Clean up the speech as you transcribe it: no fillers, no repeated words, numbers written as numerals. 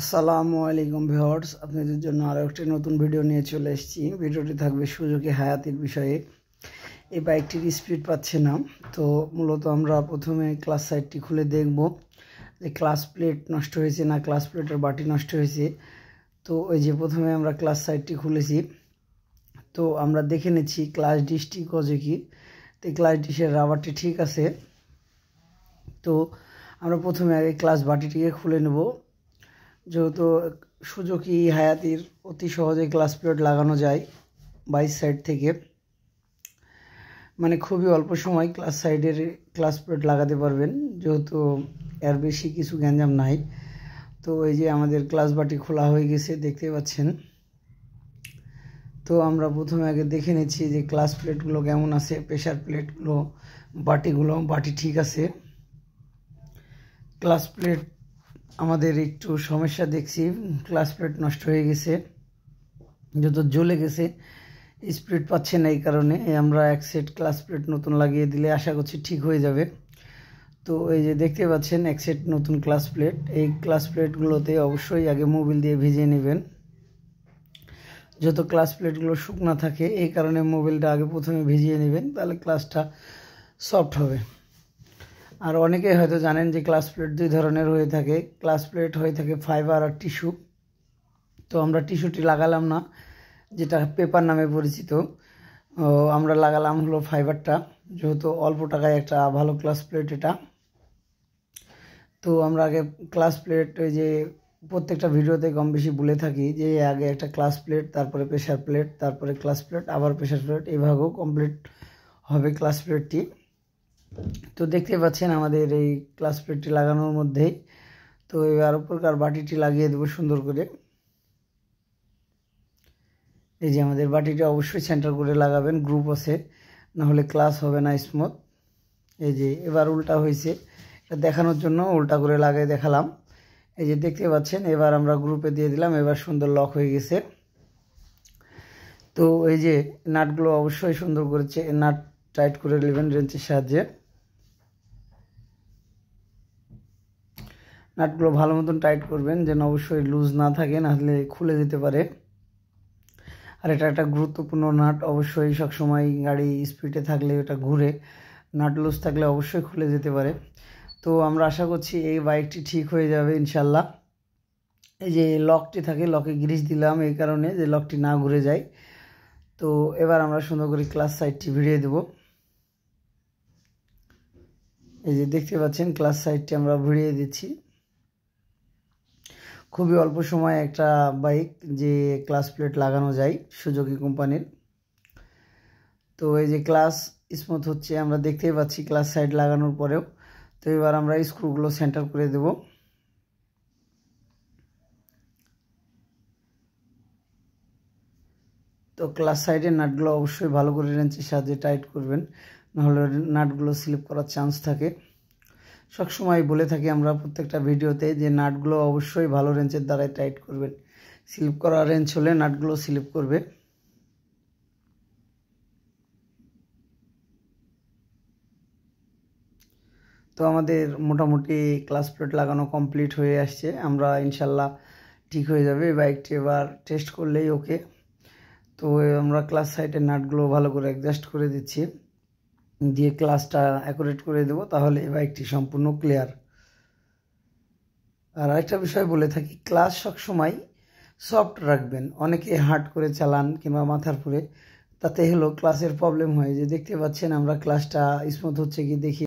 আসসালামু আলাইকুম ভিউয়ার্স, আপনাদের জন্য আরও একটি নতুন ভিডিও নিয়ে চলে এসেছি। ভিডিওটি থাকবে সুজুকি হায়াতির বিষয়ে। এই বাইকটির স্পিড পাচ্ছে না, তো মূলত আমরা প্রথমে ক্লাস সাইডটি খুলে দেখব যে ক্লাস প্লেট নষ্ট হয়েছে না ক্লাস প্লেটের বাটি নষ্ট হয়েছে। তো ওই যে প্রথমে আমরা ক্লাস সাইডটি খুলেছি, তো আমরা দেখে নিচ্ছি ক্লাস ডিশটি কজে কি। তো ক্লাস ডিশের রাবারটি ঠিক আছে। তো আমরা প্রথমে আগে ক্লাস বাটিটিকে খুলে নেব। যেহেতু সুজুকি হায়াতির অতি সহজে ক্লাস প্লেট লাগানো যায় বাইশ সাইড থেকে, মানে খুবই অল্প সময় ক্লাস সাইডের ক্লাস প্লেট লাগাতে পারবেন, যেহেতু এর বেশি কিছু গ্যাঞ্জাম নাই। তো এই যে আমাদের ক্লাস বাটি খোলা হয়ে গেছে, দেখতে পাচ্ছেন। তো আমরা প্রথমে আগে দেখে নিচ্ছি যে ক্লাস প্লেটগুলো কেমন আছে, প্রেশার প্লেটগুলো, বাটি ঠিক আছে। ক্লাস প্লেট আমাদের একটু সমস্যা দেখছি, ক্লাস প্লেট নষ্ট হয়ে গেছে, যত জ্বলে গেছে, স্পিড পাচ্ছে না। এই কারণে আমরা এক সেট ক্লাস প্লেট নতুন লাগিয়ে দিলে আশা করছি ঠিক হয়ে যাবে। তো এই যে দেখতে পাচ্ছেন এক সেট নতুন ক্লাস প্লেট। এই ক্লাস প্লেটগুলোতে অবশ্যই আগে মোবিল দিয়ে ভিজিয়ে নেবেন, যত ক্লাস প্লেটগুলো শুকনা থাকে। এই কারণে মোবিলটা আগে প্রথমে ভিজিয়ে নেবেন, তাহলে ক্লাসটা সফট হবে। আর অনেকেই হয়তো জানেন যে ক্লাস প্লেট দুই ধরনের হয়ে থাকে। ক্লাস প্লেট হয়ে থাকে ফাইবার আর টিস্যু। তো আমরা টিস্যুটি লাগালাম না, যেটা পেপার নামে পরিচিত। আমরা লাগালাম হলো ফাইবারটা, যেহেতু অল্প টাকায় একটা ভালো ক্লাস প্লেট এটা। তো আমরা আগে ক্লাস প্লেট, ওই যে প্রত্যেকটা ভিডিওতে কম বেশি বলে থাকি যে আগে একটা ক্লাস প্লেট, তারপরে প্রেশার প্লেট, তারপরে ক্লাস প্লেট, আবার প্রেশার প্লেট, এইভাবেও কমপ্লিট হবে ক্লাস প্লেটটি। তো দেখতে পাচ্ছেন আমাদের এই ক্লাস প্লেটটি লাগানোর মধ্যেই। তো এবার উপরকার বাটিটি লাগিয়ে দেবো সুন্দর করে। এই যে আমাদের বাটিটা অবশ্যই সেন্টার করে লাগাবেন, গ্রুপ আছে, না হলে ক্লাস হবে না স্মুথ। এই যে এবার উল্টা হয়েছে, এটা দেখানোর জন্য উল্টা করে লাগিয়ে দেখালাম। এই যে দেখতে পাচ্ছেন, এবার আমরা গ্রুপে দিয়ে দিলাম, এবার সুন্দর লক হয়ে গেছে। তো এই যে নাটগুলো অবশ্যই সুন্দর করেছে, নাট টাইট করে নেবেন রেঞ্চের সাহায্যে। নাটগুলো ভালো মতন টাইট করবেন, যেন অবশ্যই লুজ না থাকে, না হলে খুলে যেতে পারে। আর এটা একটা গুরুত্বপূর্ণ নাট, অবশ্যই সবসময় গাড়ি স্পিডে থাকলে এটা ঘুরে, নাট লুজ থাকলে অবশ্যই খুলে যেতে পারে। তো আমরা আশা করছি এই বাইকটি ঠিক হয়ে যাবে ইনশাল্লাহ। এই যে লকটি থাকে, লকে গ্রিস দিলাম এই কারণে যে লকটি না ঘুরে যায়। তো এবার আমরা সুন্দর করে ক্লাস সাইডটি ভিড়িয়ে দেব। এই যে দেখতে পাচ্ছেন ক্লাস সাইডটি আমরা ভিড়িয়ে দিচ্ছি। খুবই অল্প সময় একটা বাইক যে ক্লাস প্লেট লাগানো যায় সুজুকি কোম্পানির। তো এই যে ক্লাস স্মুথ হচ্ছে, আমরা দেখতেই পাচ্ছি ক্লাস সাইড লাগানোর পরেও। তো এবার আমরা স্ক্রুগুলো সেন্টার করে দেব। তো ক্লাস সাইডের নাটগুলো অবশ্যই ভালো করে রেঞ্চের সাহায্যে টাইট করবেন, নাহলে নাটগুলো স্লিপ করার চান্স থাকে। সবসময় বলে থাকি আমরা প্রত্যেকটা ভিডিওতে যে নাটগুলো অবশ্যই ভালো রেঞ্চের দ্বারাই টাইট করবেন। স্লিপ করা রেঞ্চ হলে নাটগুলো স্লিপ করবে। তো আমাদের মোটামুটি ক্লাস প্লেট লাগানো কমপ্লিট হয়ে আসছে, আমরা ইনশাল্লাহ ঠিক হয়ে যাবে বাইকটি। এবার টেস্ট করলেই ওকে। তো আমরা ক্লাস সাইডের নাটগুলো ভালো করে অ্যাডজাস্ট করে দিচ্ছি, দিয়ে ক্লাসটা অ্যাকুরেট করে দেব, তাহলে এই বাইকটি সম্পূর্ণ ক্লিয়ার। আর আরেকটা বিষয় বলে থাকি, ক্লাস সবসময় সফট রাখবেন। অনেকে হার্ড করে চালান কিংবা মাথার পুরে, তাতে হলো ক্লাসের প্রবলেম হয়। যে দেখতে পাচ্ছেন আমরা ক্লাসটা স্মুথ হচ্ছে কি দেখি।